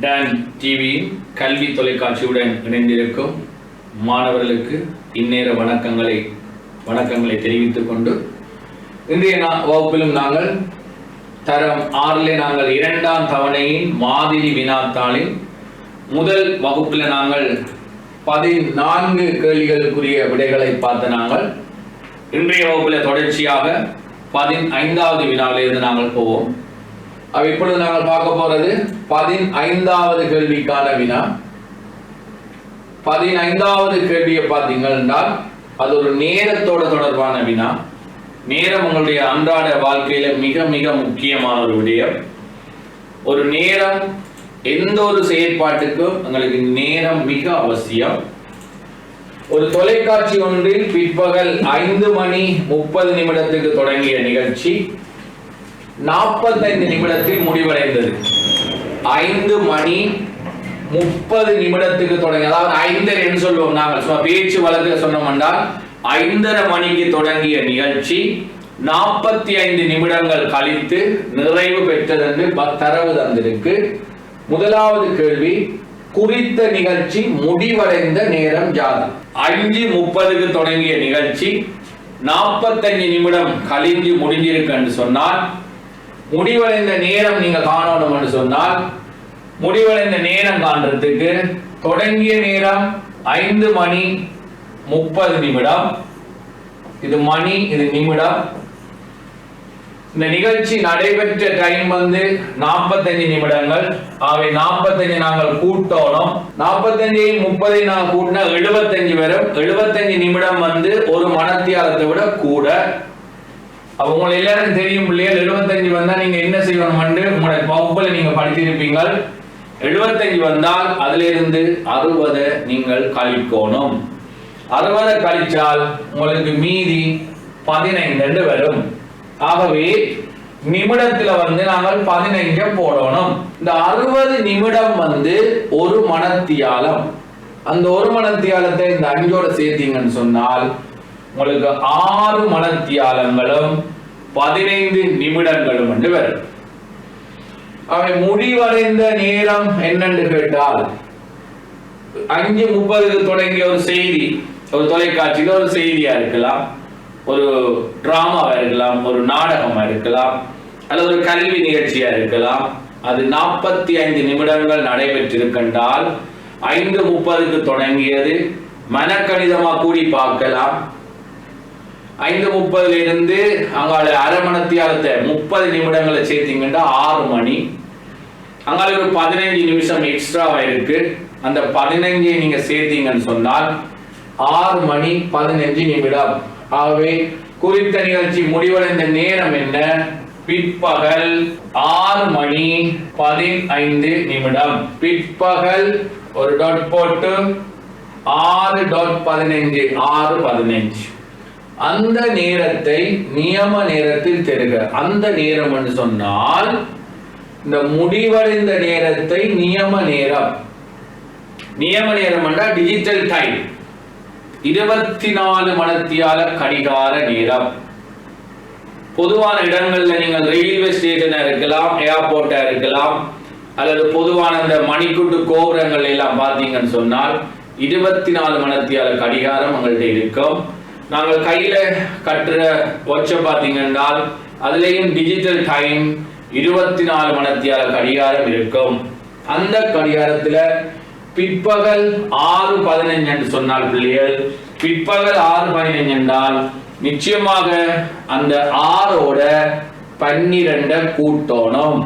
Don டிவியின் கல்வி தொலைக்காட்சியுடன் இணைந்திருக்கும் மாணவர்களுக்கு இந்நேர வணக்கங்களை தெரிவித்துக் கொண்டு இன்றைய வகுப்பிலும் நாங்கள் தரம் 6 நாங்கள் 2ஆம் தவணையின் மாதிரி வினாத்தாளின் முதல் வகுப்பில் நாங்கள் 14 கேள்விகளுக்குரிய விடைகளை பார்த்து நாங்கள் இன்றைய வகுப்பில் தொடர்ச்சியாக 15வது வினாவிலிருந்து நாங்கள் போவோம். இப்பொழுது நாங்கள் பார்க்க போறது 15வது கேள்விக்கான வினா. 15வது கேள்வியை பார்த்தீங்கன்னா அது ஒரு நேரத்தோட தொடர்பான வினா. நேரம் உங்களுடைய அன்றாட வாழ்க்கையில மிக மிக முக்கியமான ஒரு விடயம். ஒரு நேரம், எந்த ஒரு செயற்பாட்டுக்கும் உங்களுக்கு நேரம் மிக அவசியம். ஒரு தொலைக்காட்சி ஒன்றில் பிற்பகல் 5:30 தொடங்கிய நிகழ்ச்சி 45 நிமிடத்தில் முடிவடைந்தது. 5:30 தொடங்கி, அதாவது 5:30 சொல்லுவோம் நாங்கள் பேச்சு வழக்கில் சொன்னோம் என்றால் 5:30 மணிக்கு தொடங்கிய நிகழ்ச்சி 45 நிமிடங்கள் கழித்து நிறைவு பெற்றது என்று தரவு தந்திருக்கு. முதலாவது கேள்வி, குறித்த நிகழ்ச்சி முடிவடைந்த நேரம் யாது? 5:30 தொடங்கிய நிகழ்ச்சி 45 நிமிடம் கழிந்து முடிஞ்சிருக்கு என்று சொன்னால் முடிவடைந்த நேரம் நீங்க காணணும் என்று சொன்னால் முடிவடைந்த நேரம் காண்றதுக்கு தொடங்கிய நேரம் 5:30. இது மணி, இது நிமிடம். இந்த நிகழ்ச்சி நடைபெற்ற டைம் 45 நிமிடங்கள். ஆகவே 45 நாங்கள் கூட்டணும். 45 நாங்கள் கூட்டினா 75 வரும். 75 நிமிடம் ஒரு மணத்தியாலத்தை விட கூட. உங்களுக்கு எல்லாரும் தெரியும் பிள்ளைகள், 75 வந்தா நீங்க என்ன செய்யணும்? உங்களுடைய வகுப்புல நீங்க படித்திருப்பீங்க. 75 வந்தால் அதுல இருந்து 60 நீங்கள் கழிக்கணும். 60 கழிச்சால் உங்களுக்கு மீதி 15 வரும். ஆகவே நிமிடத்துல நாங்கள் 15 போடணும். இந்த 60 நிமிடம் ஒரு மணத்தியாலம். அந்த ஒரு மணத்தியாலத்தை இந்த 5ஓட சேர்த்தீங்கன்னு சொன்னால் உங்களுக்கு 6 மணத்தியாலங்களும் 15 நிமிடங்களும் வரும். அவை முடிவடைந்த நேரம் என்னன்னு கேட்டால் 5:30 தொடங்கிய ஒரு செய்தி, ஒரு தொலைக்காட்சியில் ஒரு செய்தியா இருக்கலாம், ஒரு டிராமாவா இருக்கலாம், ஒரு நாடகமா இருக்கலாம், அல்லது ஒரு கல்வி நிகழ்ச்சியா இருக்கலாம். அது 45 நிமிடங்கள் நடைபெற்றிருக்கின்றால் 5:30 தொடங்கியது மனக்கணிதமா கூடி பார்க்கலாம். 5:30 இருந்து அங்கால அரை மணத்தியாலத்தை 30 நிமிடங்களை சேர்த்தீங்கன்னா 6 மணி. அங்கால ஒரு 15 நிமிஷம் எக்ஸ்ட்ராவா இருக்கு. அந்த 15 நீங்க சேர்த்தீங்கன்னு சொன்னால் 6 மணி 15 நிமிடம். ஆகவே குறித்த நிகழ்ச்சி முடிவடைந்த நேரம் என்ன? பிற்பகல் 6 மணி 15 நிமிடம். பிற்பகல் ஒரு டாட் போட்டு 6.15 6:15. அந்த நேரத்தை நியம நேரத்தில் தெரிக. அந்த நேரம் என்று சொன்னால் இந்த முடிவடைந்த நேரத்தை நியம நேரம் என்றால் டிஜிட்டல் டைம், 24 மணத்தியால கடிகார நேரம். பொதுவான இடங்கள்ல நீங்கள் ரயில்வே ஸ்டேஷனா இருக்கலாம், ஏர்போர்ட்டா இருக்கலாம், அல்லது பொதுவான இந்த மணிக்கூட்டு கோபுரங்கள் எல்லாம் பார்த்தீங்கன்னு சொன்னால் 24 மணத்தியால கடிகாரம் உங்கள்கிட்ட இருக்கும். நாங்கள் கையில கட்டுற வாட்சை பார்த்தீங்கன்னா அதுலேயும் டிஜிட்டல் டைம் 24 மணத்தியால கடிகாரம் இருக்கும். அந்த கடிகாரத்துல பிற்பகல் 6:15 என்று சொன்னால் பிள்ளைகள், பிற்பகல் 6:15 என்றால் நிச்சயமாக அந்த 6ஓட 12 கூட்டணும்.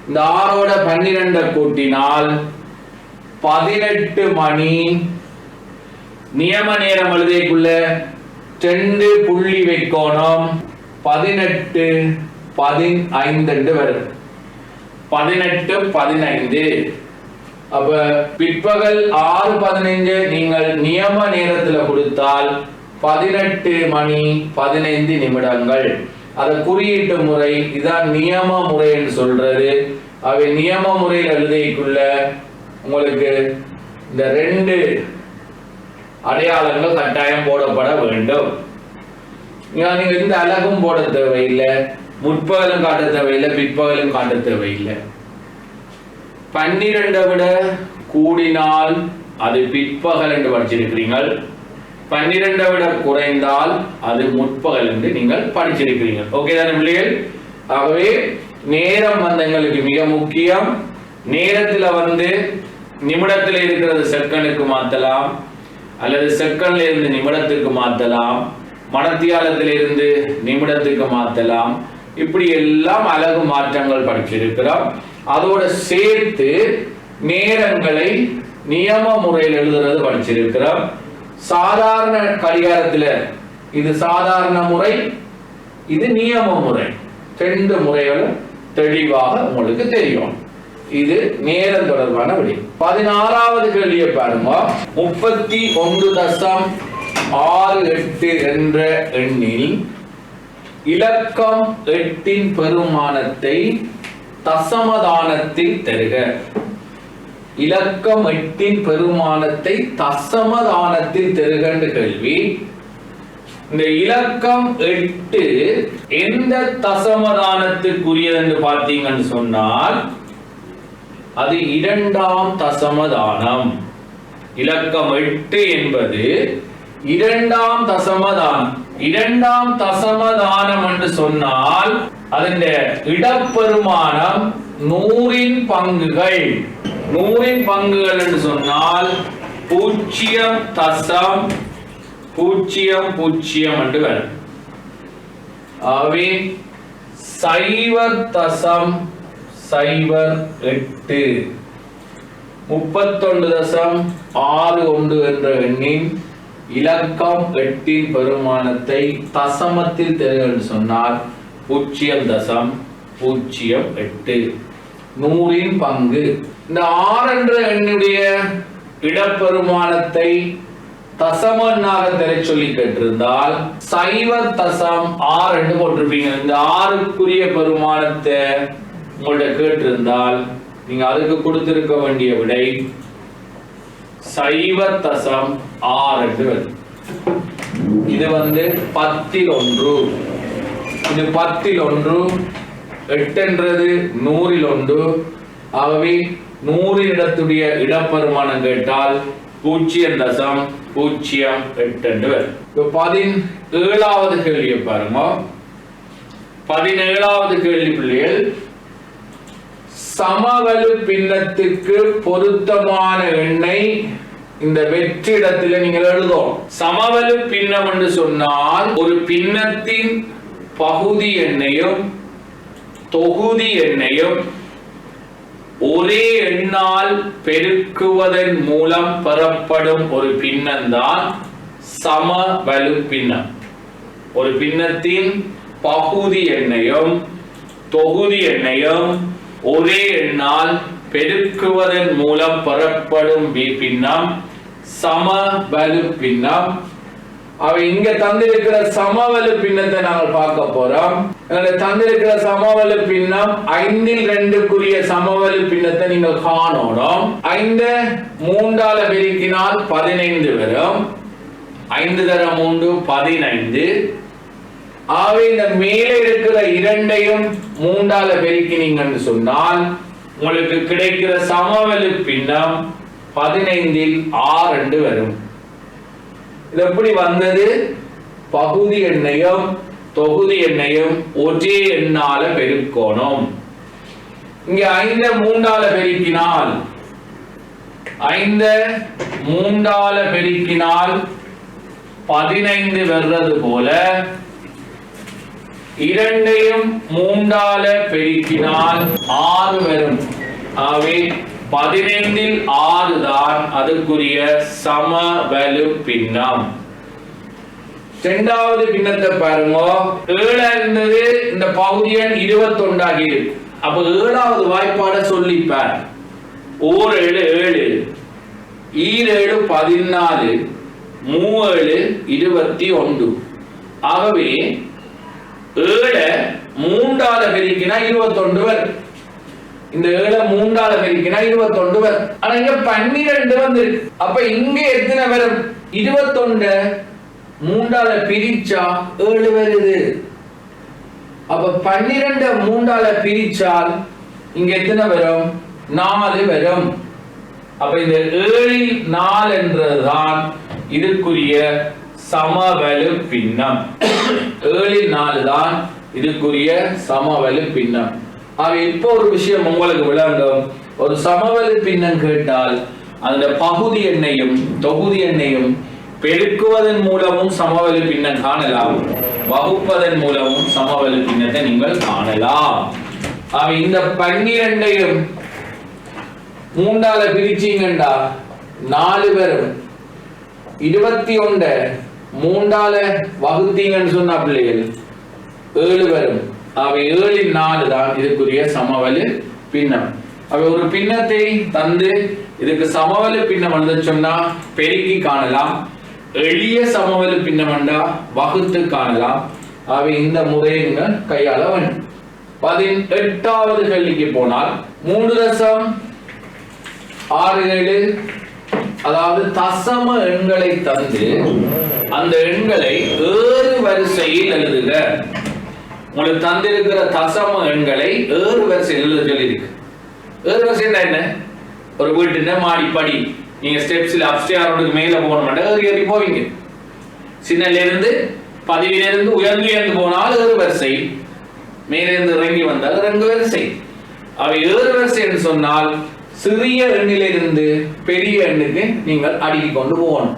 இந்த 6ஓட 12 கூட்டினால் 18 மணி. நியம நேரம் எழுதிக்குள்ள 2 புள்ளி வைக்கணும். 18:15 வரும். 18:15. அப்ப பிற்பகல் 6:15 நீங்கள் நியம நேரத்துல கொடுத்தால் 18 மணி 15 நிமிடங்கள். அத குறியீட்டு முறை இதான் நியம முறைன்னு சொல்றது. அவை நியம முறையில் எழுதிக்குள்ள உங்களுக்கு இந்த 2 அடையாளங்கள் கட்டாயம் போடப்பட வேண்டும். நீங்க இந்த அழகும் போட தேவையில்லை, முற்பகலும் காட்ட தேவையில்லை, பிற்பகலும் காட்ட தேவையில்லை. 12 விட கூடினால் அது பிற்பகல் என்று படிச்சிருக்கிறீர்கள். 12 விட குறைந்தால் அது முற்பகல் என்று நீங்கள் படிச்சிருக்கிறீர்கள். ஓகே தானே பிள்ளைகள்? ஆகவே நேரம் எங்களுக்கு மிக முக்கியம். நேரத்தில் நிமிடத்தில் இருக்கிறது செகண்டுக்கு மாற்றலாம், அல்லது செகண்ட்ல இருந்து நிமிடத்துக்கு மாற்றலாம், மணத்தியாலத்திலிருந்து நிமிடத்துக்கு மாற்றலாம். இப்படி எல்லாம் அழகு மாற்றங்கள் படிச்சிருக்கிறோம். அதோட சேர்த்து நேரங்களை நியம முறையில் எழுதுறது படிச்சிருக்கிறோம். சாதாரண கடிகாரத்தில் இது சாதாரண முறை, இது நியம முறை. 2 முறைகளும் தெளிவாக உங்களுக்கு தெரியும். இது நேரம் தொடர்பான விடை. 16வது கேள்வியை பாருங்க. 31.68 என்ற எண்ணில் இலக்கம் 8 பெருமானத்தை தசமதானத்தில் தருக. இலக்கம் 8 பெருமானத்தை தசமதானத்தில் தருக என்ற கேள்வி. இந்த இலக்கம் 8 எந்த தசமதானத்துக்குரியது என்று பார்த்தீங்கன்னு சொன்னால் அது 2ஆம் தசமதானம். இலக்கம் 8 என்பது 2ஆம் தசமதானம். 2ஆம் தசமதானம் என்று சொன்னால் அதன் இடப்பெருமானம் 100இன் பங்குகள். 100இன் பங்குகள் என்று சொன்னால் 0.00 என்று வரும். ஆகவே 0.08 31.61 என்ற எண்ணின் இலக்கம் 8 பெருமானத்தை தசமத்தில் தருக என்று சொன்னால் 0.08 100இன் பங்கு. இந்த 6 என்ற எண்ணுடைய இடப்பெருமானத்தை தசம எண்ணாக தர சொல்லி கேட்டிருந்தால் 0.6 என்று போட்டிருப்பீங்க. இந்த 6க்குரிய பெருமானத்தை உங்கள்ட்ட கேட்டிருந்தால் நீங்க அதுக்கு கொடுத்திருக்க வேண்டிய விடை 0.6 என்று வரும். இது 10ல் 1, இது 10ல் 1, 8 என்றது 100ல் 1. ஆகவே 100 இடத்துடைய இடப்பெருமானம் கேட்டால் 0.08 என்று வரும். 17வது கேள்வியை பாருங்க. 17வது கேள்வி பிள்ளைகள், சமவெளி பின்னத்துக்கு பொருத்தமான எண்ணை இந்த வெற்றிடத்தில் நீங்கள் எழுதும். சமவெளி பின்னம் என்று சொன்னால் ஒரு பின்னத்தின் பகுதி எண்ணையும் தொகுதி எண்ணையும் ஒரே எண்ணால் பெருக்குவதன் மூலம் பெறப்படும் ஒரு பின்னம்தான் சமவெளி பின்னம். ஒரு பின்னத்தின் பகுதி எண்ணையும் தொகுதி எண்ணையும் ஒரே எண்ணால் பெருக்குவதன் மூலம் பெறப்படும் பின்னம் சமவெளி பின்னம். அவை இங்க தந்திருக்கிற சமவெளி பின்னத்தை நாங்கள் பார்க்க போறோம். தந்திருக்கிற சமவெளி பின்னம் 5ல் 2க்குரிய சமவெளி பின்னத்தை நீங்கள் காணணும். 5 3ஆல பெருக்கினால் 15 வரும். 5 தரம் 3 15. ஆகவே இந்த மேலே இருக்கிற 2ஐயும் 3ஆல பெருக்கினீங்கன்னு சொன்னால் உங்களுக்கு கிடைக்கிற சமவெளி பின்னம் 15ல் 6 என்று வரும். இது எப்படி வந்தது? பகுதி எண்ணையும் தொகுதி எண்ணையும் ஒரே எண்ணால பெருக்கணும். இங்க 5 3ஆல பெருக்கினால் 5 3ஆல பெருக்கினால் 15 வர்றது போல 2ஐயும் 3ஆல பெருக்கினால் 6 வரும். ஆகவே 15ல் 6 தான் அதுக்குரிய சமவெளி பின்னம். இரண்டாவது பின்னத்தை பாருங்க. 7 இருந்தது, இந்த பகுதி எண் 21 ஆகி இருக்கு. அப்ப 7வது வாய்ப்பாட சொல்லிப்பார். 7 7 7 14 3 21. ஆகவே 7 3ஆல பெருக்கினா 21 வரும். இந்த 7 3ஆல பெருக்கினா 21 வரும். ஆனா இங்க 12 வந்திருக்கு. அப்ப இங்க எத்தனை வரும்? 21 3ஆல பிரிச்சா 7 வருது. அப்ப 12 3ஆல பிரிச்சால் இங்க எத்தனை வரும்? 4 வரும். அப்ப இந்த 7 4 என்றதுதான் இதுக்குரிய சமவெளி பின்னம். 7 4 தான் இதுக்குரிய சமவெளி பின்னம். இப்போ ஒரு விஷயம் உங்களுக்கு விளங்கும். ஒரு சமவெளி பின்னம் கேட்டால் அந்த பகுதி எண்ணையும் தொகுதி எண்ணையும் பெருக்குவதன் மூலமும் சமவெளி பின்னம் காணலாம், வகுப்பதன் மூலமும் சமவெளி பின்னத்தை நீங்கள் காணலாம். இந்த 12ஐயும் 3ஆல பிரிச்சீங்கண்டா 4 வரும். 21 3ஆல வகுத்தீங்கன்னு சொன்ன பிள்ளைகள் 7 வரும். 7 4 தான் இதுக்குரிய சமவெளி பின்னம். ஒரு பின்னத்தை தந்து இதுக்கு சமவெளி பின்னம் வந்து சொன்னா பெருக்கி காணலாம், எளிய சமவெளி பின்னம் என்றா வகுத்து காணலாம். இந்த முறையை கையாள வேண்டும். 18வது கேள்விக்கு போனால் 3.67 அதாவது தசம எண்களை தந்து அந்த எண்களை ஏறு வரிசையில் எழுதுக. உங்களுக்கு தந்திருக்கிற தசம எண்களை ஏறு வரிசையில் எழுத சொல்லியிருக்கு. ஏறு வரிசை என்ன? ஒரு வீட்டு மாடிப்படி நீங்க ஸ்டெப்ஸ்ல அப்ஸ்டேருக்கு மேல போகணும், ஏறி ஏறி போவீங்க. சின்னல இருந்து பதிவிலிருந்து உயர்ந்து போனால் ஏறு வரிசை, மேலிருந்து இறங்கி வந்தால் இறங்கு வரிசை. ஏறு வரிசை என்று சொன்னால் சிறிய எண்ணிலிருந்து பெரிய எண்ணுக்கு நீங்கள் அடுக்கி கொண்டு போகணும்.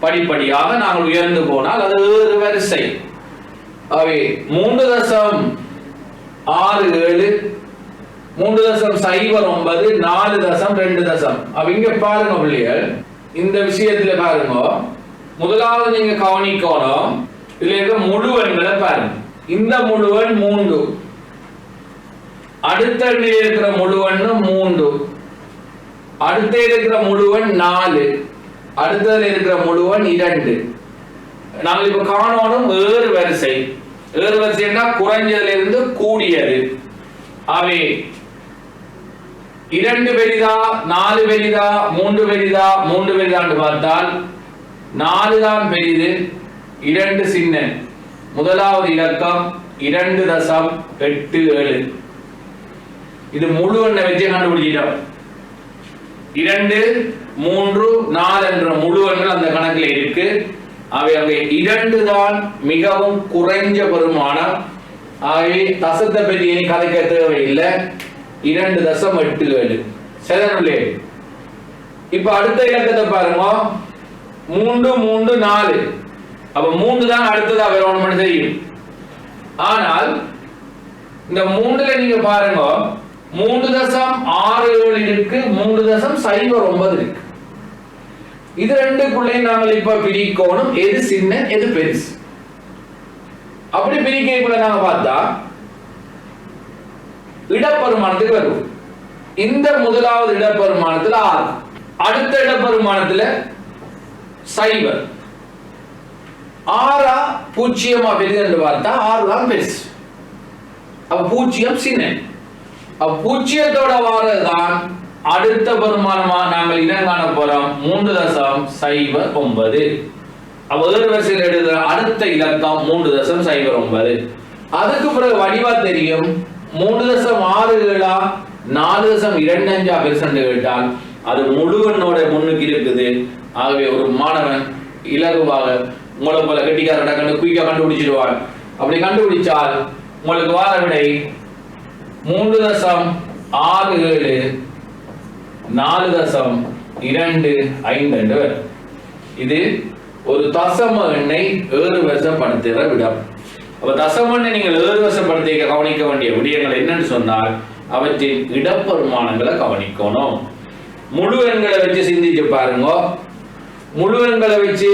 படிப்படியாக நாங்கள் உயர்ந்து போனால் அது ஏறு வரிசை. 3.67 3.09 4.2. இங்க பாருங்க பிள்ளைகள், இந்த விஷயத்துல பாருங்க, முதலாவது நீங்க கவனிக்கணும். இதுல இருக்க முழு எண்களை பாருங்க. இந்த முழுவன் 3, அடுத்த எண்ணில் இருக்கிற முழுவன் 3, அடுத்த இருக்கிற முழுவன் 4, அடுத்ததுல இருக்கிற முழுவன் 2. நாங்கள் இப்ப காணணும் ஏறு வரிசை. ஏறு வரிசைன்னா குறைஞ்சதுல இருந்து கூடியது. 2 பெரிதா 4 பெரிதா 3 பெரிதா 3 பெரிதான்னு பார்த்தால் 4 தான் பெரிது, 2 சின்ன. முதலாவது இலக்கம் 2.87. இது முழு எண்ணை வச்சு கண்டுபிடிச்சிட்டோம். 2 3 4 என்ற முழு எண்கள் அந்த கணக்கில் இருக்கு. அவை 2 தான் மிகவும் குறைஞ்ச பெருமானம். தசத்தை பற்றி இனி கதைக்க தேவையில்லை. 2.87. சரிதானே? இப்ப அடுத்த இலக்கத்தை பாருங்க, 3 3 4. அப்ப 3 தான் அடுத்தது அவரோன் தெரியும். ஆனால் இந்த 3ல நீங்க பாருங்க 3.67 இருக்கு, 3.09 இருக்கு. இது ரெண்டுக்குள்ளே நாங்கள் இப்ப பிரிக்கணும், எது சின்ன எது பெருசு. அப்படி பிரிக்க நாங்க பார்த்தா இடப்பெருமானத்துக்கு வரும். இந்த முதலாவது இடப்பெருமானத்துல 6, அடுத்த இடப்பெருமானத்துல 0. 6 பூஜ்ஜியமா பெரிது என்று பார்த்தா 6 தான் பெருசு. அப்ப பூஜ்ஜியம் சின்ன. அப்ப பூஜ்ஜியத்தோட வாரதான் அடுத்த பெருமானமா நாங்கள் இனம் காண போறோம் 3.09. அப்ப ஏறு வரிசையில் எழுதுற அடுத்த இலக்கம் 3.09. அதுக்கு பிறகு வடிவா தெரியும் 3.67 4.25 பெர்சென்ட் கேட்டால் அது முழுவனோட முன்னுக்கு இருக்குது. ஆகவே ஒரு மாணவன் இலகுவாக உங்களை போல கெட்டிக்காரட குயிக்கா கண்டுபிடிச்சிடுவான். அப்படி கண்டுபிடிச்சால் உங்களுக்கு வார விடை 3.67 4.25. இது ஒரு தசம எண்ணை ஏறு வரிசைப்படுத்துகிற விடம். அப்ப தசம எண்ணை நீங்கள் ஏறு வரிசைப்படுத்த கவனிக்க வேண்டிய விடயங்கள் என்னன்னு சொன்னால் அவற்றின் இடப்பெருமானங்களை கவனிக்கணும். முழு எண்களை வச்சு சிந்திச்சு பாருங்க. முழு எண்களை வச்சு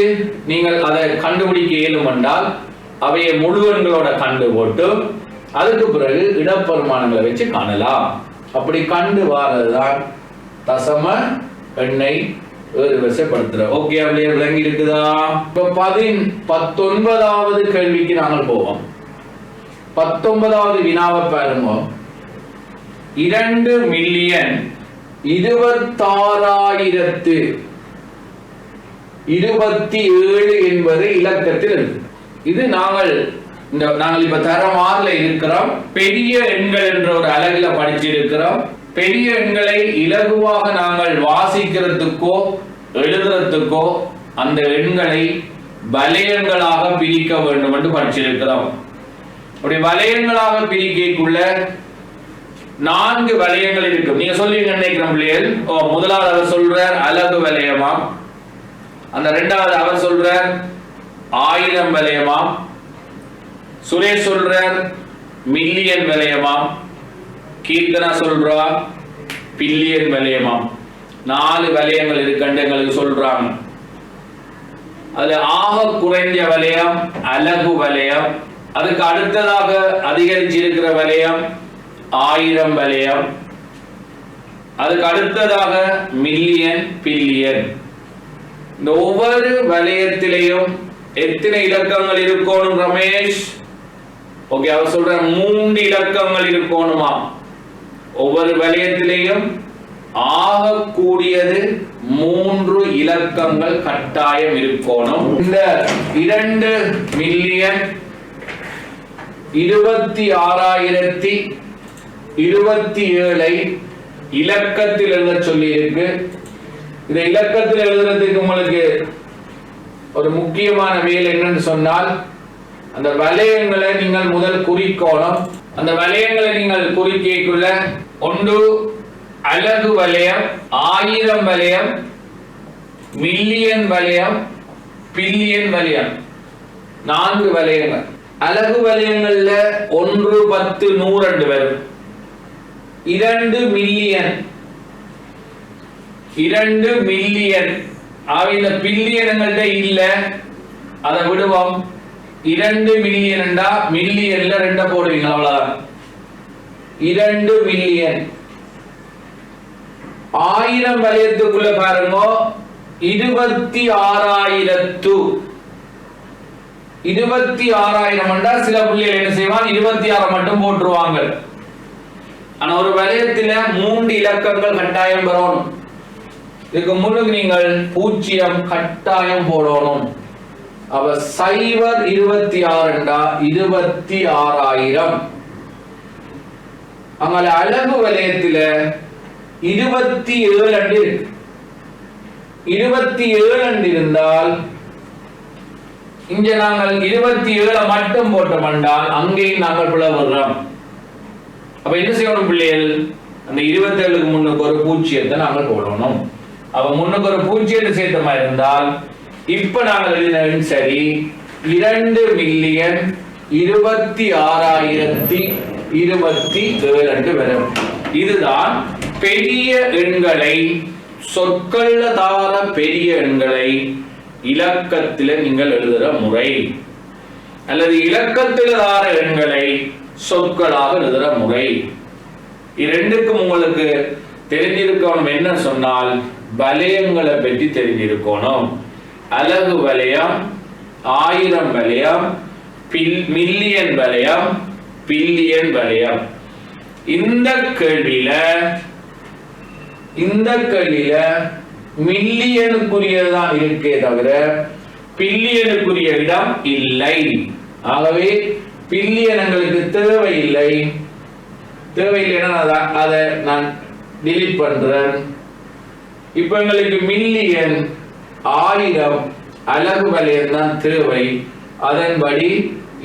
நீங்கள் அதை கண்டுபிடிக்க இயலும் என்றால் அவையை முழு எண்களோட கண்டு போட்டு அதுக்கு பிறகு இடப்பெருமானங்களை வச்சு காணலாம். அப்படி கண்டு வாரதுதான் தசம எண்ணை ஏறு வரிசைப்படுத்துற. ஓகே, அப்படியே விளங்கி இருக்குதா? இப்ப 19வது கேள்விக்கு நாங்கள் போவோம். 19வது வினாவை பாருங்க. 2,26,027 என்பது இலக்கத்தில் இருக்கு. இது நாங்கள் இப்ப தரம் 6ல இருக்கிறோம். பெரிய எண்கள் என்ற ஒரு அலகுல படிச்சு இருக்கிறோம். பெரிய எண்களை இலகுவாக நாங்கள் வாசிக்கிறதுக்கோ எழுதுறதுக்கோ அந்த எண்களை வலயங்களாக பிரிக்க வேண்டும் என்று படிச்சிருக்கிறோம். அப்படி வலயங்களாக பிரிக்கக்குள்ள 4 வலயங்கள் இருக்கும். நீங்க சொல்லுவீங்க நினைக்கிறோம் பிள்ளைகள். முதலாவது அவர் சொல்றார் அலகு வலயமா, அந்த இரண்டாவது அவர் சொல்றார் 1000 வலயமா, சுரேஷ் சொல்றார் மில்லியன் வலயமா, கீர்த்தனா சொல்றா பில்லியன் வலயமா. 4 வலயங்கள் இருக்குன்னு எங்களுக்கு சொல்றாங்க. அதுல ஆக குறைந்த வலயம் அலகு வலயம், அதுக்கு அடுத்ததாக அதிகரிச்சிருக்கிற வலயம் 1000 வலயம், அதுக்கு அடுத்ததாக மில்லியன் பில்லியன். இந்த ஒவ்வொரு வலயத்திலையும் எத்தனை இலக்கங்கள் இருக்கணும் ரமேஷ்? ஓகே, அவர் சொல்ற 3 இலக்கங்கள் இருக்கணுமா? ஒவ்வொரு வலயத்திலையும் ஆக கூடியது 3 இலக்கங்கள் கட்டாயம் இருக்கணும். இந்த 2 மில்லியன் 26,027 இலக்கத்தில் எழுத சொல்லி இருக்கு. இந்த இலக்கத்தில் எழுதுறதுக்கு உங்களுக்கு ஒரு முக்கியமான வேலை என்னன்னு சொன்னால், அந்த வலயங்களை நீங்கள் முதல் குறிக்கோணும். அந்த வலயங்களை நீங்கள் குறிக்கக்குள்ள ஒன்று அலகு வலயம், 1000 வலயம், மில்லியன் வலயம், பில்லியன் வலயம். 4 வலயங்கள். அலகு வலயங்கள்ல 1, 10, 100 வரும். 2 மில்லியன், 2 மில்லியன். இந்த பில்லியன்கள்ட்ட இல்ல, அதை விடுவோம். 2 மில்லியன் மில்லியன்ல 2 போடுவீங்க, அவ்வளவுதான். 2 மில்லியன். 1000 வலயத்துக்குள்ள பாருங்க 26,000 சில புள்ளிகள் என்ன செய்வான் 26 மட்டும் போட்டுருவாங்க. ஆனா ஒரு வலயத்துல 3 இலக்கங்கள் கட்டாயம் வரணும். இதுக்கு முன்னுக்கு நீங்கள் 0 கட்டாயம் போடணும். அவ 0 26 26,000. அங்கே அலகு வலயத்துல 27 27 இருந்தால் இங்க நாங்கள் 27 மட்டும் போட்டோம்னால் அங்கேயும் நாங்கள் பிளவுறோம். அப்ப என்ன செய்யணும் பிள்ளைகள்? அந்த 27க்கு முன்னுக்கு ஒரு 0 நாங்கள் போடணும். அப்ப முன்னுக்கு ஒரு 0 சேர்த்த மாதிரி இருந்தால் இப்ப நாங்கள் எழுதின சரி 2 மில்லியன் 26,027 வரும். இதுதான் பெரிய எண்களை, சொற்கள்ல தார பெரிய எண்களை இலக்கத்தில் நீங்கள் எழுதுற முறை, அல்லது இலக்கத்தில் தார எண்களை சொற்களாக எழுதுற முறை. இரண்டுக்கும் உங்களுக்கு தெரிஞ்சிருக்கணும். என்ன சொன்னால் வலயங்களை பற்றி தெரிஞ்சிருக்கணும். அலகு வலயம், 1000 வலயம், மில்லியன் வலயம், பில்லியன் வலயம். இந்த கேள்வியில மில்லியனுக்குரியதான் இருக்கே தவிர பில்லியனுக்குரிய இடம் இல்லை. ஆகவே பில்லியன் எங்களுக்கு தேவையில்லை. தேவையில்லைன்னா அதை நான் டிலீட் பண்றேன். இப்ப எங்களுக்கு மில்லியன் 1000 அலகு வலயம் தான் தேவை. அதன்படி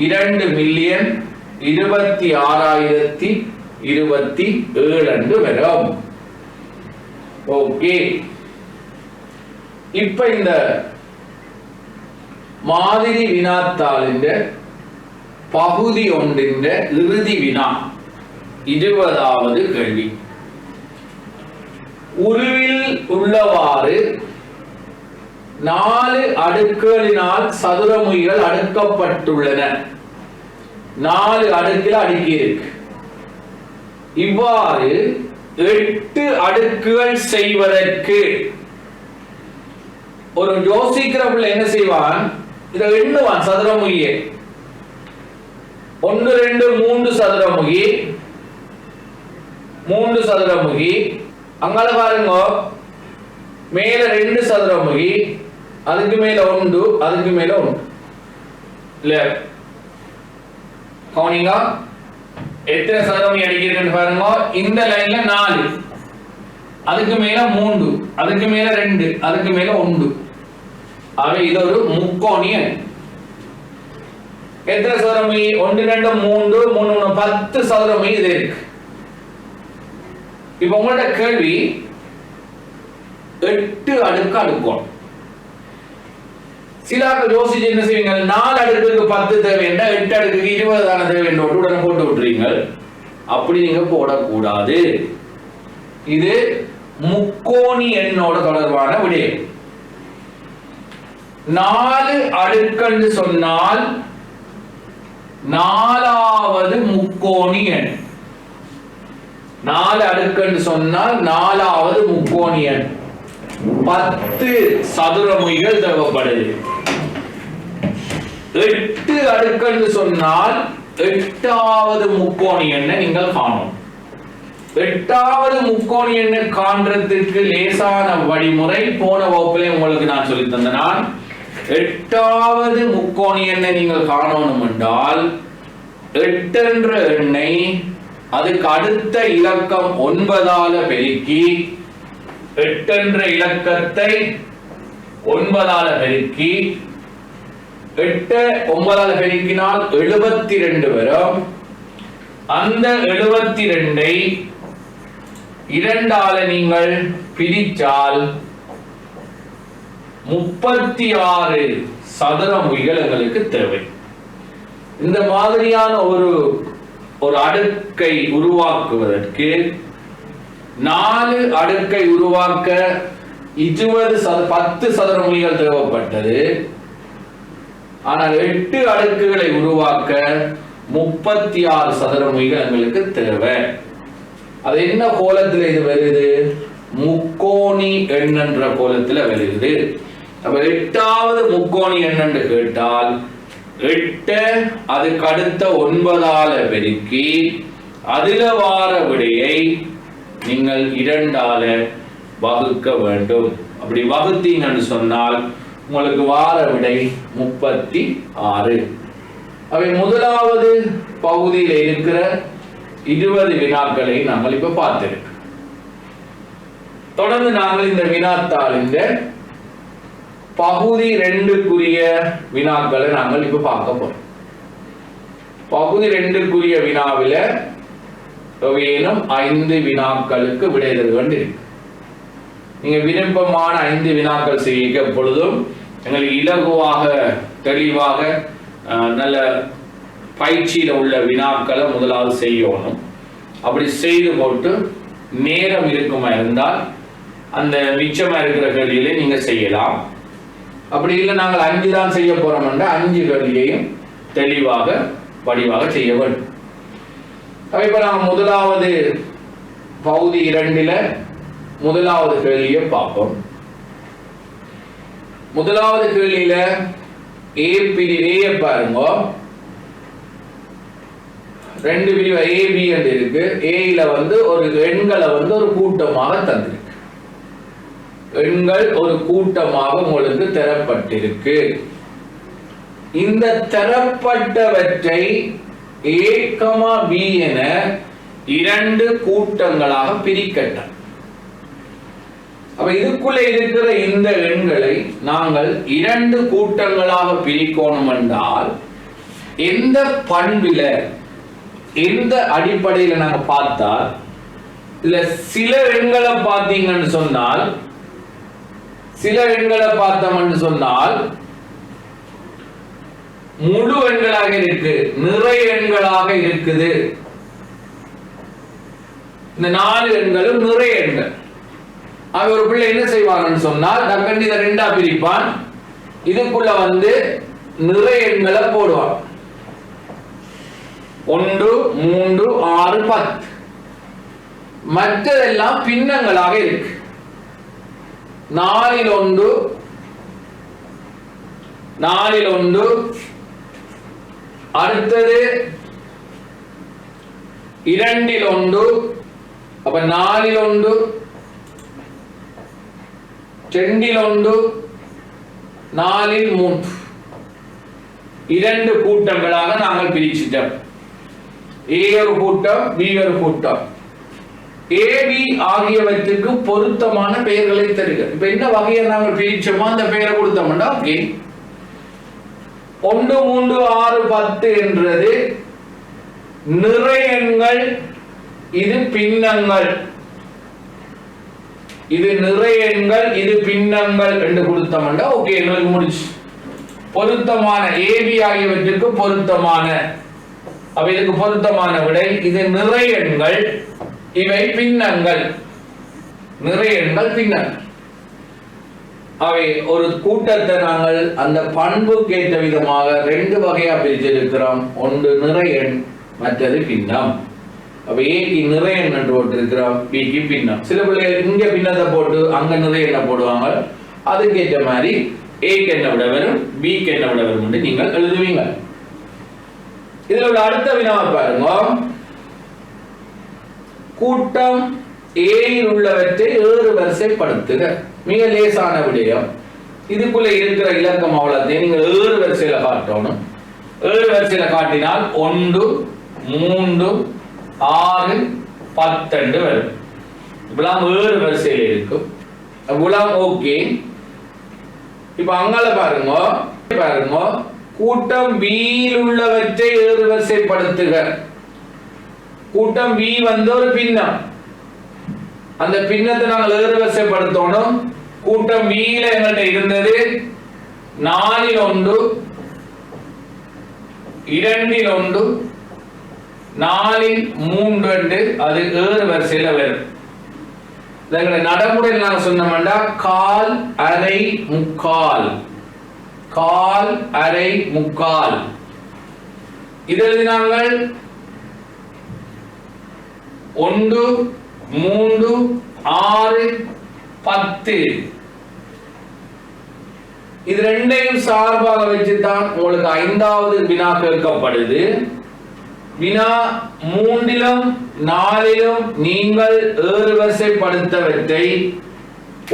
2 மில்லியன் 26,027 வரும். ஓகே, இப்ப இந்த மாதிரி வினாத்தாளின் பகுதி 1 இறுதி வினா 20வது கேள்வி. உருவில் உள்ளவாறு 4 அடுக்குகளினால் சதுரமுகிகள் அடுக்கப்பட்டுள்ளன. 4 அடுக்கில் அடுக்கி இருக்கு. இவ்வாறு 8 அடுக்குகள் செய்வதற்கு ஒரு யோசிக்கிறவர்கள் என்ன செய்வான்? இதை எண்ணுவான் சதுரமுகியை. 1 2 3 சதுரமுகி, 3 சதுரமுகி. அங்கால பாருங்க, மேல 2 சதுரமுகி, அதுக்கு மேல 1, அதுக்கு மேல 1. இல்ல கவுனிங்க எத்தனை சதுரமுகி அடிக்கிறதுன்னு பாருங்க. இந்த லைன்ல 4, அதுக்கு மேல 3, அதுக்கு மேல 2, அதுக்கு மேல 1. ஆகவே இது ஒரு முக்கோணி எண். எத்தனை சதுரமை? 1 2 3 3 10 சதுரமை இது இருக்கு. இப்ப உங்களோட கேள்வி 8 அடுக்கு அடுக்கோணம். சிலாக்கள் யோசிச்சு என்ன செய்வீங்க? 4 அடுக்குக்கு 10 தேவை என்ன, 8 அடுக்குக்கு 20 தான தேவை என்று உடனே போட்டு விட்டுறீங்க. அப்படி நீங்க போடக்கூடாது. இது முக்கோணி எண்ணோட தொடர்பான விடயம். 4 அடுக்கு சொன்னால் 4வது முக்கோணி எண். 4 அடுக்கு சொன்னால் 4வது முக்கோணி எண். 10 சதுரமுகிகள் தேவைப்படுது. 8 அடுக்கு சொன்னால் 8வது முக்கோணி எண்ணை நீங்கள் காணும். 8வது முக்கோணி எண்ணை காண்றதுக்கு லேசான வழிமுறை போன வகுப்பிலே உங்களுக்கு நான் சொல்லி தந்த. நான் 8வது முக்கோணி எண்ணை நீங்கள் காணணும் என்றால் 8 என்ற எண்ணை அதுக்கு அடுத்த இலக்கம் 9ஆல பெருக்கி 8 என்ற இலக்கத்தை 9ஆல பெருக்கி 8 9ஆல பெருக்கினால் 72 வரும். அந்த 72ஐ 2ஆல நீங்கள் பிரித்தால் 36 சதுரமுகிகள் எங்களுக்கு தேவை. இந்த மாதிரியான ஒரு அடுக்கை உருவாக்குவதற்கு 4 அடுக்கை உருவாக்க 10 சதுரமுகிகள் தேவைப்பட்டது. ஆனால் 8 அடுக்குகளை உருவாக்க 36 சதுரமுகிகள் எங்களுக்கு தேவை. அது என்ன கோலத்தில் இது வருது? முக்கோணி எண் என்ற கோலத்தில் வருது. அப்ப 8வது முக்கோணி எண் என்று கேட்டால் 8 அதுக்கு அடுத்த 9ஆல பெருக்கி அதில வார விடையை நீங்கள் 2ஆல வகுக்க வேண்டும். அப்படி வகுத்தீங்கன்னு சொன்னால் உங்களுக்கு வார விடை 36. அவை முதலாவது பகுதியில் இருக்கிற 20 வினாக்களை நாங்கள் இப்ப பார்த்திருக்கோம். தொடர்ந்து நாங்கள் இந்த வினாத்தாளின் பகுதி 2க்குரிய வினாக்களை நாங்கள் இப்ப பார்க்க போறோம். பகுதி 2க்குரிய வினாவில ஏனும் 5 வினாக்களுக்கு விடை தர வேண்டியிருக்கு. நீங்க விருப்பமான 5 வினாக்கள் செய்ய பொழுதும் எங்களுக்கு இலகுவாக தெளிவாக நல்ல பயிற்சியில உள்ள வினாக்களை முதலாவது செய்யணும். அப்படி செய்து போட்டு நேரம் இருக்குமா இருந்தால் அந்த மிச்சமா இருக்கிற கேள்விகளை நீங்க செய்யலாம். அப்படி இல்லை நாங்கள் 5 தான் செய்ய போறோம் என்ற 5 கேள்வியையும் தெளிவாக வடிவாக செய்ய வேண்டும். இப்ப நாங்கள் முதலாவது பகுதி 2ல முதலாவது கேள்வியை பார்ப்போம். முதலாவது கேள்வியில ஏ பிரிவு பாருங்க. 2 பிரிவு ஏ பி என்று இருக்கு. ஏல ஒரு எண்களை ஒரு கூட்டமாக தந்திருக்கு. எண்கள் ஒரு கூட்டமாக உங்களுக்கு தரப்பட்டிருக்கு. இந்த தரப்பட்டவற்றை A, B என 2 கூட்டங்களாக பிரிக்கட்டும். அப்ப இதுக்குள்ள இருக்கிற இந்த எண்களை நாங்கள் 2 கூட்டங்களாக பிரிக்கணும் என்றால் எந்த பண்பில எந்த அடிப்படையில நாங்க பார்த்தால் இல்ல சில எண்களை பார்த்தீங்கன்னு சொன்னால் முழு எண்களாக இருக்கு, நிறைய எண்களாக இருக்குது. இந்த 4 எண்களும் நிறைய எண்கள். அவன் ஒரு பிள்ளை என்ன செய்வான்னு சொன்னால் டக்கண்டி இதை 2ஆ பிரிப்பான். இதுக்குள்ள நிறைய எண்களை போடுவான். 1 3 6 10. மற்றதெல்லாம் பின்னங்களாக இருக்கு. 4 1 அடுத்தது 2 1. அப்ப 4 1 2 1 4 3 2 கூட்டங்களாக நாங்கள் பிரிச்சிட்டோம். A ஒரு கூட்டம், B ஒரு கூட்டம். ஏபி ஆகியவற்றுக்கு பொருத்தமான பெயர்களை தருக. இப்ப என்ன வகையை நாங்கள் பிரிச்சோமோ அந்த பெயரை கொடுத்தோம்னா ஓகே. 1 3 6 10 என்றது நிறை எண்கள், இது பின்னங்கள். இது நிறை எண்கள், இது பின்னங்கள் என்று கொடுத்தோம்னா ஓகே, எங்களுக்கு முடிச்சு. பொருத்தமான ஏபி ஆகியவற்றுக்கு பொருத்தமான, அப்ப இதுக்கு பொருத்தமான விடை இது நிறை எண்கள், இவை பின்னங்கள். நிறை எண்கள், பின்னங்கள். அவை ஒரு கூட்டத்தை நாங்கள் அந்த பண்புக்கு ஏற்ற விதமாக 2 வகையா பிரிச்சிருக்கிறோம். ஒன்று நிறை எண், மற்றது பின்னம். அப்ப ஏக்கு நிறை எண் என்று போட்டிருக்கிறோம், பிக்கு பின்னம். சில பிள்ளைகள் இங்க பின்னத்தை போட்டு அங்க நிறை எண்ணை போடுவாங்க. அதுக்கேற்ற மாதிரி ஏக்கு என்ன விட வரும், பிக்கு என்ன விட வரும் என்று நீங்கள் எழுதுவீங்க. இதுல உள்ள அடுத்த வினாவை பாருங்க. கூட்டம் ஏயில் உள்ளவற்றை ஏறு வரிசைப்படுத்துக. மிக லேசான விடயம். இதுக்குள்ள இருக்கிற இலக்கம் அவ்வளோத்தையும் நீங்கள் ஏறு வரிசையில காட்டணும். ஏறு வரிசையில காட்டினால் 1 3 6 10 வரும். இவ்வளவு ஏறு வரிசையில இருக்கும். இவ்வளவு ஓகே. இப்ப அங்கால பாருங்க, கூட்டம் பியில் உள்ளவற்றை ஏறு வரிசைப்படுத்துக. கூட்டம் பி வந்து ஒரு பின்னம். அந்த பின்னத்தை நாங்கள் ஏறு வரிசைப்படுத்தணும். கூட்டம் பியில எங்கள்கிட்ட இருந்தது 4 1 2 1 4 3 அது ஏறு வரிசையில வரும். நடைமுறையில் நாங்கள் சொன்னோம்னா கால் அரை முக்கால், கால் அரை முக்கால். இது எழுதினாங்கள் 1 3 6 10. இது ரெண்டையும் சார்பாக வச்சுதான் உங்களுக்கு 5வது வினா கேட்கப்படுது. வினா 3லும் 4லும் நீங்கள் ஏறு வரிசைப்படுத்தவற்றை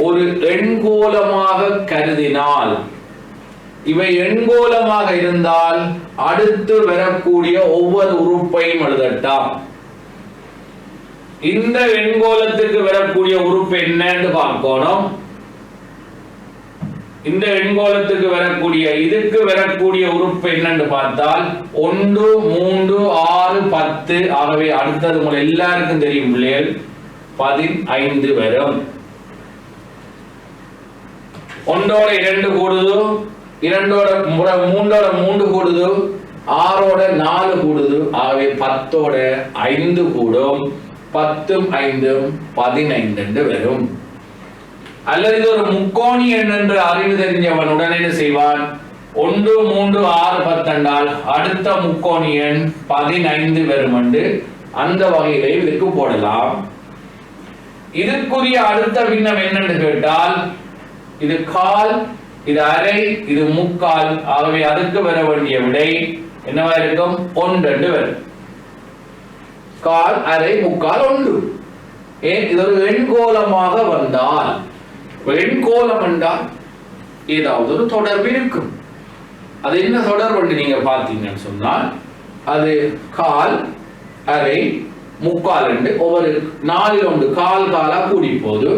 ஒரு எண்கோலமாக கருதினால், இவை எண்கோலமாக இருந்தால் அடுத்து வரக்கூடிய ஒவ்வொரு உறுப்பையும் எழுதட்டாம். இந்த எண்கோலத்துக்கு வரக்கூடிய உறுப்பு என்னன்னு பார்க்கணும். இந்த எண்கோலத்துக்கு வரக்கூடிய இதுக்கு வரக்கூடிய உறுப்பு என்னன்னு பார்த்தால் 1 3 6 10. ஆகவே அடுத்தது உங்கள் எல்லாருக்கும் தெரியும் பிள்ளைகள் 15 வரும். 1ஓட 2 கூடுது, 2ஓட 3ஓட 3 கூடுது, 6ஓட 4 கூடுது. ஆகவே 10ஓட 5 கூடும். 10 5 15 வரும். அல்லது இது ஒரு முக்கோணி எண் என்று அறிவு தெரிஞ்சவன் உடனே என்ன செய்வான், 1 3 6 10 என்றால் அடுத்த முக்கோணி எண் 15 வரும் என்று அந்த வகையிலே இதுக்கு போடலாம். இதுக்குரிய அடுத்த பின்னம் என்னன்னு கேட்டால், இது கால், இது அரை, இது முக்கால். ஆகவே அதுக்கு வர வேண்டிய விடை என்னவா இருக்கும், 1 வரும். கால் அரை முக்கால் 1. ஏன் இது ஒரு எண்கோலமாக வந்தால், எண்கோலம் என்றால் ஏதாவது ஒரு தொடர்பு இருக்கும். அது என்ன தொடர்பு நீங்க பார்த்தீங்கன்னு சொன்னால், அது கால் அரை முக்கால் என்று ஒவ்வொரு 4 1 கால் காலா கூடி போது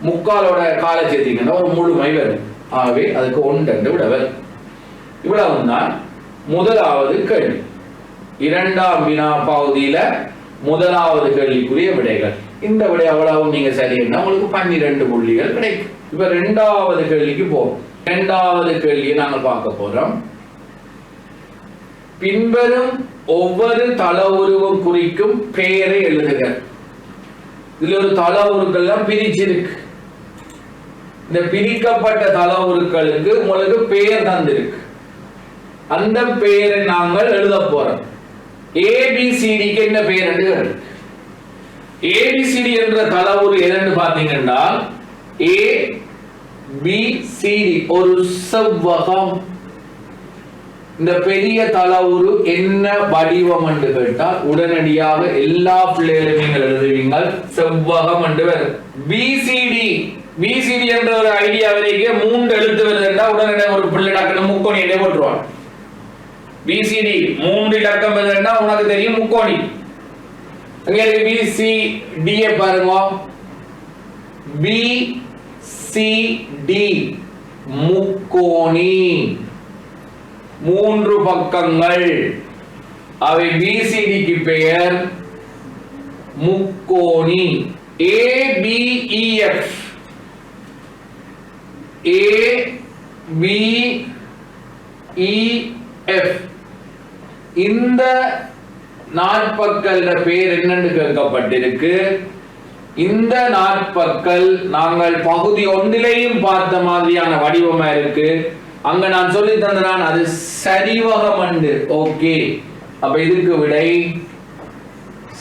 முக்காலோட காலை சேர்த்தீங்கன்னா ஒரு முழுமை வரும். ஆகவே அதுக்கு 1 விட வரும். இவ்வளவுதான் முதலாவது கேள்வி. 2ஆம் வினா பகுதியில முதலாவது கேள்விக்குரிய விடைகள். இந்த விடை அவ்வளவு நீங்க சரியா உங்களுக்கு 12 புள்ளிகள் கிடைக்கும். இப்ப 2வது கேள்விக்கு போறோம். 2வது கேள்வியை நாங்கள் பார்க்க போறோம். பின்வரும் ஒவ்வொரு தள உருவம் குறிக்கும் பெயரை எழுதுக. இதுல ஒரு தள உருக்கெல்லாம் பிரிச்சிருக்கு. இந்த பிரிக்கப்பட்ட தள உருக்களுக்கு உங்களுக்கு பெயர் தந்திருக்கு. அந்த பெயரை நாங்கள் எழுத போறோம். ஏபிசிடிக்கு என்ன பெயர் என்று ஏபிசிடி என்ற தளவுரு எதென்று பார்த்தீங்கன்னா, ஏ பி சி டி ஒரு செவ்வகம். இந்த பெரிய தளவுரு என்ன வடிவம் என்று கேட்டால் உடனடியாக எல்லா பிள்ளைகளும் நீங்கள் எழுதுவீங்க செவ்வகம் என்று வரும். பிசிடி பிசிடி என்ற ஒரு ஐடியா வரைக்கும் 3 எழுத்து வருதுன்னா உடனடியாக ஒரு பிள்ளை டக்குனு முக்கோணி என்ன போட்டுருவாங்க. பிசிடி 3 இலக்கம் வருதுன்னா உனக்கு தெரியும் முக்கோணி. அங்க BCD பாருங்க. BCD முக்கோணி, 3 பக்கங்கள். அவை BCDக்கு பெயர் முக்கோணி. ABEF இந்த நாற்பக்கல் பெயர் என்னன்னு கேட்கப்பட்டிருக்கு. இந்த நாற்பக்கல் நாங்கள் பகுதி 1லேயும் பார்த்த மாதிரியான வடிவமா இருக்கு. அங்க நான் சொல்லி தந்தேன் அது சரிவகம் உண்டு. ஓகே, அப்ப இதுக்கு விடை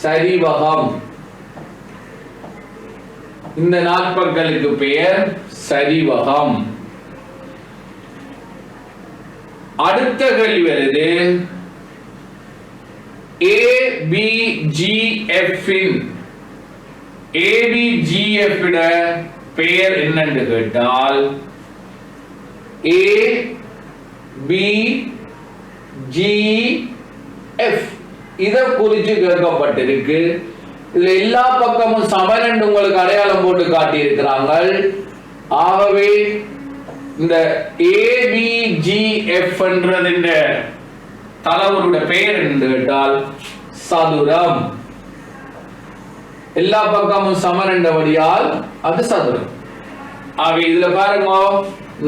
சரிவகம். இந்த நாற்பக்கலுக்கு பெயர் சரிவகம். அடுத்த கேள்வி வருது. ABGF பெயர் என்னன்னு கேட்டால் ABGF இத குறித்து கேட்கப்பட்டிருக்கு. இதுல எல்லா பக்கமும் சமன் உங்களுக்கு அடையாளம் போட்டு காட்டி இருக்கிறாங்க. ஆகவே இந்த ABGF என்ற தளவருடைய பெயர் என்று கேட்டால் சதுரம். எல்லா பக்கமும் சமன் என்றபடியால் அது சதுரம். ஆகவே இதுல பாருங்க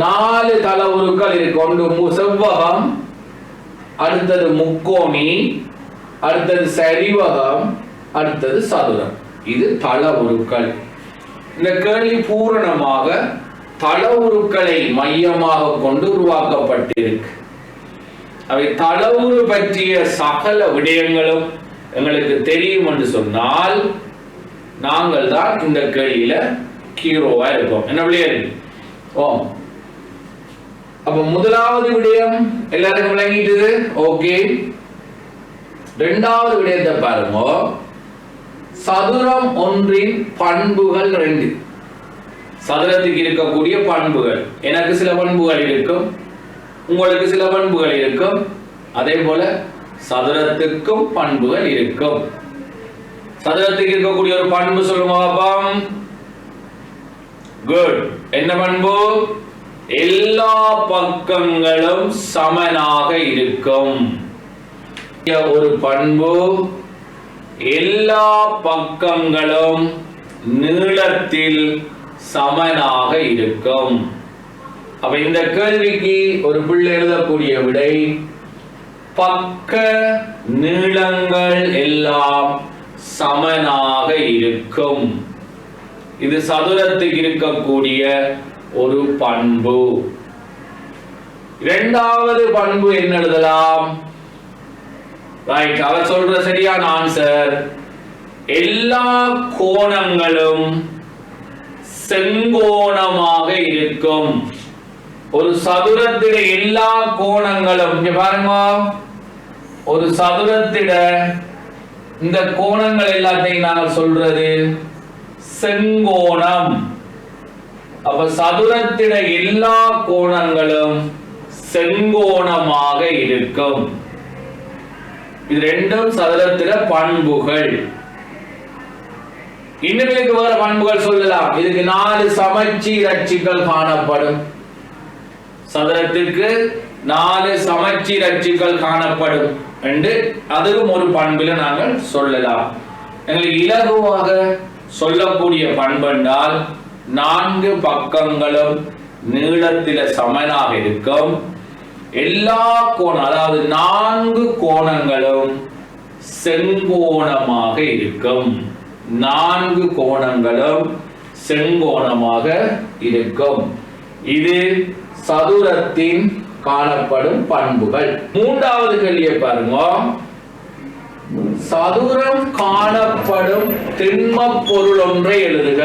4 தளவுருக்கள் இருக்கு. ஒன்று செவ்வகம், அடுத்தது முக்கோணி, அடுத்தது சரிவகம், அடுத்தது சதுரம். இது தளவுருக்கள். இந்த கேள்வி பூரணமாக தளவுருக்களை மையமாக கொண்டு உருவாக்கப்பட்டிருக்கு. அவை தளவுரு பற்றிய சகல விடயங்களும் எங்களுக்கு தெரியும் என்று சொன்னால் நாங்கள் தான் இந்த கேள்வியில ஹீரோவா இருக்கோம். என்ன விடயம்? ஓம். அப்ப முதலாவது விடயம் எல்லாருக்கும் விளங்கிட்டது. ஓகே, இரண்டாவது விடயத்தை பாருங்க. சதுரம் ஒன்றின் பண்புகள் 2. சதுரத்துக்கு இருக்கக்கூடிய பண்புகள். எனக்கு சில பண்புகள் இருக்கும், உங்களுக்கு சில பண்புகள் இருக்கும். அதே போல சதுரத்துக்கும் பண்புகள் இருக்கும். சதுரத்துக்கு இருக்கக்கூடிய ஒரு பண்பு சொல்லுங்க பாப்போம். குட். என்ன பண்பு? எல்லா பக்கங்களும் சமனாக இருக்கும். ஒரு பண்பு எல்லா பக்கங்களும் நீளத்தில் சமனாக இருக்கும். அப்ப இந்த கேள்விக்கு ஒரு பிள்ளை எழுதக்கூடிய விடை பக்க நீளங்கள் எல்லாம் சமனாக இருக்கும். இது சதுரத்துக்கு இருக்கக்கூடிய ஒரு பண்பு. இரண்டாவது பண்பு என்ன எழுதலாம்? ரைட், அவர் சொல்ற சரியான ஆன்சர் எல்லா கோணங்களும் செங்கோணமாக இருக்கும். ஒரு சதுரத்திட எல்லா கோணங்களும், இங்க பாருங்க, ஒரு சதுரத்திட இந்த கோணங்கள் எல்லாத்தையும் நாங்கள் சொல்றது செங்கோணம். அப்ப சதுரத்திட எல்லா கோணங்களும் செங்கோணமாக இருக்கும். இது ரெண்டும் சதுரத்திட பண்புகள். இன்னும் இதுக்கு வேற பண்புகள் சொல்லலாம். இதுக்கு 4 சமச்சீர் அச்சுகள் காணப்படும். சதுரத்துக்கு 4 சமச்சீர் அச்சுகள் காணப்படும் என்று அதுவும் ஒரு பண்பில நாங்கள் சொல்லலாம். எங்களுக்கு இலகுவாக சொல்லக்கூடிய பண்பு என்றால் 4 பக்கங்களும் நீளத்தில சமனாக இருக்கும். எல்லா கோணம், அதாவது 4 கோணங்களும் செங்கோணமாக இருக்கும். 4 கோணங்களும் செங்கோணமாக இருக்கும். இது சதுரத்தின் காணப்படும் பண்புகள். மூன்றாவது கேள்வியை பாருங்க. சதுரம் காணப்படும் திண்ம பொருள் ஒன்றை எழுதுக.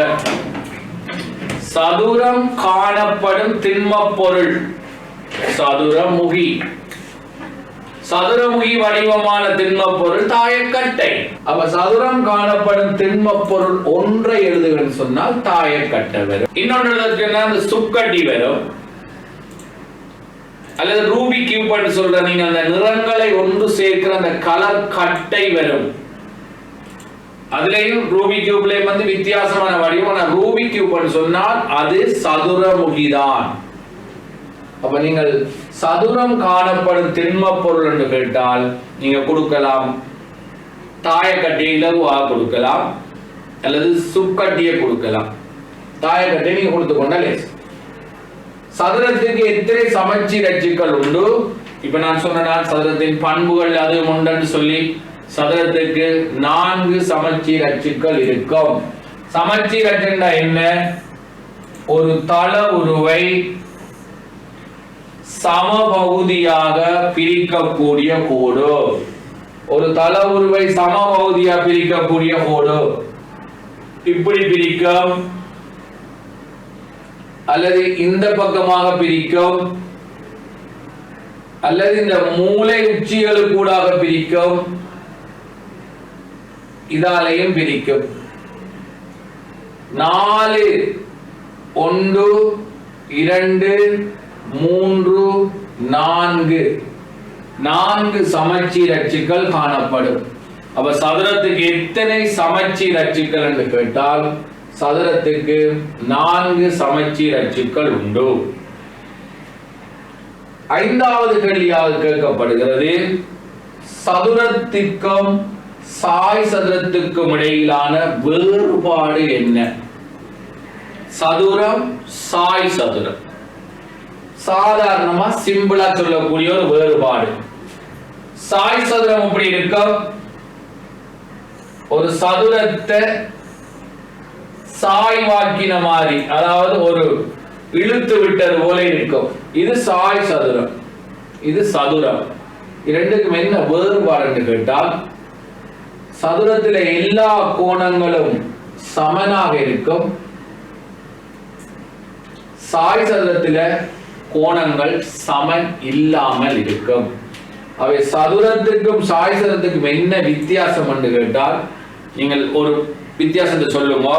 சதுரம் காணப்படும் திண்ம பொருள் சதுரமுகி. சதுரமுகி வடிவமான திண்ம பொருள் தாயக்கட்டை. அப்ப சதுரம் காணப்படும் திண்ம பொருள் ஒன்றை எழுதுகன்னு சொன்னால் தாயக்கட்டை வரும். இன்னொன்று சுக்கட்டி வரும், அல்லது ரூபி கியூப் சொல்ற நீங்க அந்த நிறங்களை ஒன்று சேர்க்கிற அந்த கலர் கட்டை வரும். அதுலயும் ரூபிக் கியூப்லயும் வந்து வித்தியாசமான வடிவம். ஆனா ரூபிக் கியூப்னு சொன்னால் அது சதுரமுகி தான். அப்ப நீங்கள் சதுரம் காணப்படும் திண்ம பொருள் என்று கேட்டால் நீங்க கொடுக்கலாம் தாயக்கட்டை இலகுவாக கொடுக்கலாம் அல்லது சுக்கட்டியை கொடுக்கலாம். தாயக்கட்டை நீங்க கொடுத்து கொண்டாலே. சதுரத்துக்கு எத்தனை சமச்சீர் அச்சுக்கள் உண்டு? இப்ப நான் சொன்ன சதுரத்தின் பண்புகள் அது உண்டு சொல்லி சதுரத்துக்கு 4 சமச்சீர் அச்சுக்கள் இருக்கும். சமச்சீர் அச்சுன்னா என்ன? ஒரு தள உருவை சமபகுதியாக பிரிக்கக்கூடிய கோடு. ஒரு தள உருவை சமபகுதியாக பிரிக்கக்கூடிய கோடு இப்படி பிரிக்கும், அல்லது இந்த பக்கமாக பிரிக்கும், அல்லது இந்த மூலை உச்சிகளுக்கூடாக பிரிக்கும், இதாலையும் பிரிக்கும். 4 1 2 3 4 சமச்சீர் அச்சுக்கள் காணப்படும். அப்ப சதுரத்துக்கு எத்தனை சமச்சீர் அச்சுக்கள் என்று கேட்டால் சதுரத்துக்கு 4 சமச்சீர் அச்சுக்கள் உண்டு. 5வது கேள்வியாக கேட்கப்படுகிறது, சதுரத்திற்கும் சாய் சதுரத்துக்கும் இடையிலான வேறுபாடு என்ன? சதுரம் சாய் சதுரம் சாதாரணமா சிம்பிளா சொல்லக்கூடிய ஒரு வேறுபாடு. சாய் சதுரம் எப்படி இருக்கும்? ஒரு சதுரத்தை சாய்வாக்கின மாதிரி, அதாவது ஒரு இழுத்து விட்டது போல இருக்கும். இது சாய் சதுரம், இது சதுரம். இரண்டுக்கும் என்ன வேறுபாடு கேட்டால் சதுரத்தில் எல்லா கோணங்களும் சமனாக இருக்கும். சாய் சதுரத்தில் கோணங்கள் சமன் இல்லாமல் இருக்கும். அவை சதுரத்துக்கும் சாய் சதுரத்துக்கும் என்ன வித்தியாசம் என்று கேட்டால் நீங்கள் ஒரு வித்தியாசத்தை சொல்லுங்க.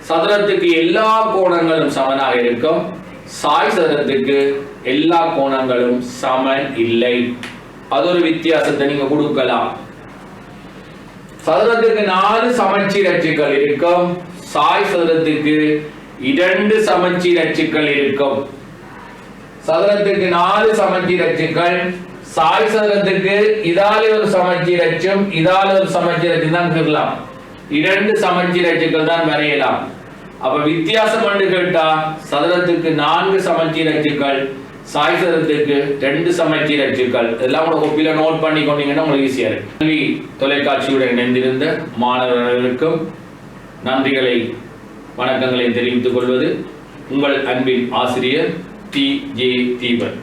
சதுரத்துக்கு எல்லா கோணங்களும் சமனாக இருக்கும், சாய் சதுரத்துக்கு எல்லா கோணங்களும் சமன் இல்லை. அது ஒரு வித்தியாசத்தை நீங்க கொடுக்கலாம். சதுரத்துக்கு 4 சமச்சீர் அச்சுக்கள் இருக்கும், சாய் சதுரத்துக்கு 2 சமச்சீர் அச்சுக்கள் இருக்கும். சதுரத்துக்கு 4 சமச்சீர் அச்சுக்கள், சாய் சதுரத்துக்கு இதாலே ஒரு சமச்சீர் அச்சும் இதால ஒரு சமச்சீர் அச்சு தான் இருக்கலாம். 2 சமச்சீர் அச்சுக்கள் தான் வரையலாம். அப்ப வித்தியாசம் என்று கேட்டா சதுரத்துக்கு 4 சமச்சீர் அச்சுக்கள், சாய் சதுரத்துக்கு 2 சமச்சீர் அச்சுக்கள். இதெல்லாம் உங்க கோப்பில நோட் பண்ணி கொண்டீங்கன்னா உங்களுக்கு ஈஸியா இருக்கு. கல்வி தொலைக்காட்சியுடன் இணைந்திருந்த மாணவர்களுக்கும் நன்றிகளை வணக்கங்களை தெரிவித்துக் கொள்வது உங்கள் அன்பின் ஆசிரியர் டி.ஜே. தீபன்.